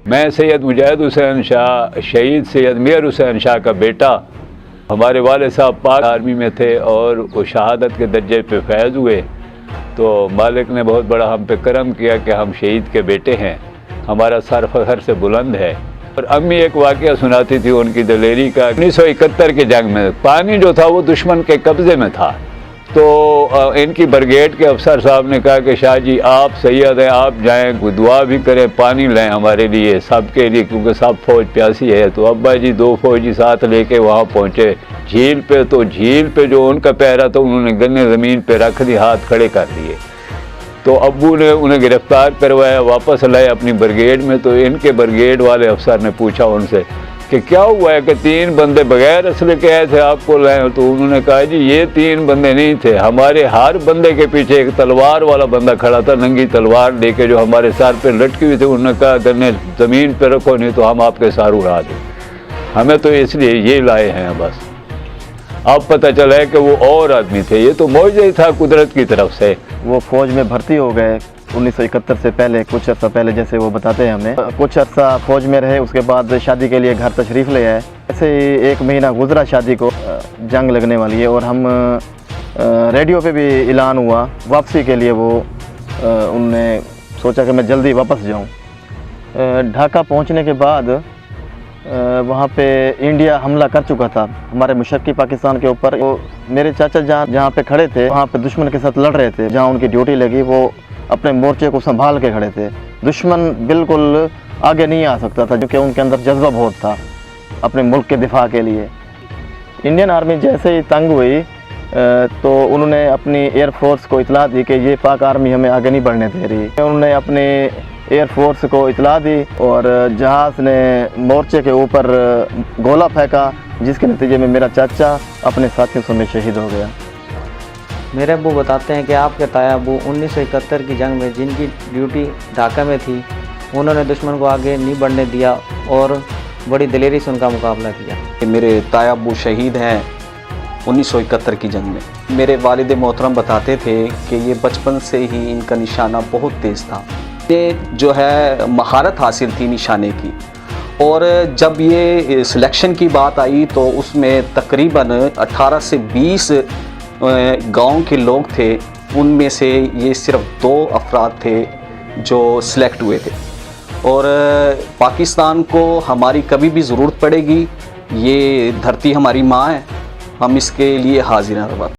میں سید مجاہد حسین شاہ شہید سید میر حسین شاہ کا بیٹا، ہمارے والد صاحب پاک آرمی میں تھے اور وہ شہادت کے درجے پہ فیض ہوئے، تو مالک نے بہت بڑا ہم پہ کرم کیا کہ ہم شہید کے بیٹے ہیں، ہمارا سر فخر سے بلند ہے۔ اور امی ایک واقعہ سناتی تھی ان کی دلیری کا۔ 1971 کے جنگ میں پانی جو تھا وہ دشمن کے قبضے میں تھا، تو ان کی برگیڈ کے افسر صاحب نے کہا کہ شاہ جی آپ سید ہیں، آپ جائیں دعا بھی کریں، پانی لیں ہمارے لیے سب کے لیے، کیونکہ سب فوج پیاسی ہے۔ تو ابا جی 2 فوجی ساتھ لے کے وہاں پہنچے جھیل پہ، تو جھیل پہ جو ان کا پہرا تھا انہوں نے گنے زمین پہ رکھ دی، ہاتھ کھڑے کر دیے۔ تو ابو نے انہیں گرفتار کروایا، واپس لائے اپنی برگیڈ میں۔ تو ان کے برگیڈ والے افسر نے پوچھا ان سے کہ کیا ہوا ہے کہ 3 بندے بغیر اسلحے کے آئے تھے آپ کو لائیں؟ تو انہوں نے کہا جی یہ 3 بندے نہیں تھے، ہمارے ہر بندے کے پیچھے ایک تلوار والا بندہ کھڑا تھا، ننگی تلوار لے کے جو ہمارے سر پہ لٹکی ہوئی تھی۔ انہوں نے کہا گنے زمین پہ رکھو نہیں تو ہم آپ کے سر اڑا دیں، ہمیں تو اس لیے یہ لائے ہیں بس۔ اب پتہ چلا ہے کہ وہ اور آدمی تھے، یہ تو معجزہ ہی تھا قدرت کی طرف سے۔ وہ فوج میں بھرتی ہو گئے 1971 سے پہلے، کچھ عرصہ پہلے، جیسے وہ بتاتے ہیں ہمیں۔ کچھ عرصہ فوج میں رہے، اس کے بعد شادی کے لیے گھر تشریف لے آئے۔ ایسے ہی 1 مہینہ گزرا شادی کو، جنگ لگنے والی ہے، اور ہم ریڈیو پہ بھی اعلان ہوا واپسی کے لیے۔ وہ انہوں نے سوچا کہ میں جلدی واپس جاؤں۔ ڈھاکہ پہنچنے کے بعد وہاں پہ انڈیا حملہ کر چکا تھا ہمارے مشرقی پاکستان کے اوپر۔ وہ میرے چاچا جان جہاں پہ کھڑے تھے وہاں پہ دشمن کے ساتھ لڑ رہے تھے، جہاں ان کی ڈیوٹی لگی وہ اپنے مورچے کو سنبھال کے کھڑے تھے۔ دشمن بالکل آگے نہیں آ سکتا تھا کیونکہ ان کے اندر جذبہ بہت تھا اپنے ملک کے دفاع کے لیے۔ انڈین آرمی جیسے ہی تنگ ہوئی تو انہوں نے اپنی ایئر فورس کو اطلاع دی کہ یہ پاک آرمی ہمیں آگے نہیں بڑھنے دے رہی۔ انہوں نے اپنے ایئر فورس کو اطلاع دی اور جہاز نے مورچے کے اوپر گولہ پھینکا، جس کے نتیجے میں میرا چاچا اپنے ساتھیوں سمیت شہید ہو گیا۔ میرے ابو بتاتے ہیں کہ آپ کے تایا ابو 1971 کی جنگ میں جن کی ڈیوٹی ڈھاکہ میں تھی، انہوں نے دشمن کو آگے نہیں بڑھنے دیا اور بڑی دلیری سے ان کا مقابلہ کیا۔ میرے تایا ابو شہید ہیں 1971 کی جنگ میں۔ میرے والد محترم بتاتے تھے کہ یہ بچپن سے ہی ان کا نشانہ بہت تیز تھا، یہ جو ہے مہارت حاصل تھی نشانے کی۔ اور جب یہ سلیکشن کی بات آئی تو اس میں تقریباً 18 سے 20 گاؤں کے لوگ تھے، ان میں سے یہ صرف 2 افراد تھے جو سلیکٹ ہوئے تھے۔ اور پاکستان کو ہماری کبھی بھی ضرورت پڑے گی، یہ دھرتی ہماری ماں ہے، ہم اس کے لیے حاضر ہیں۔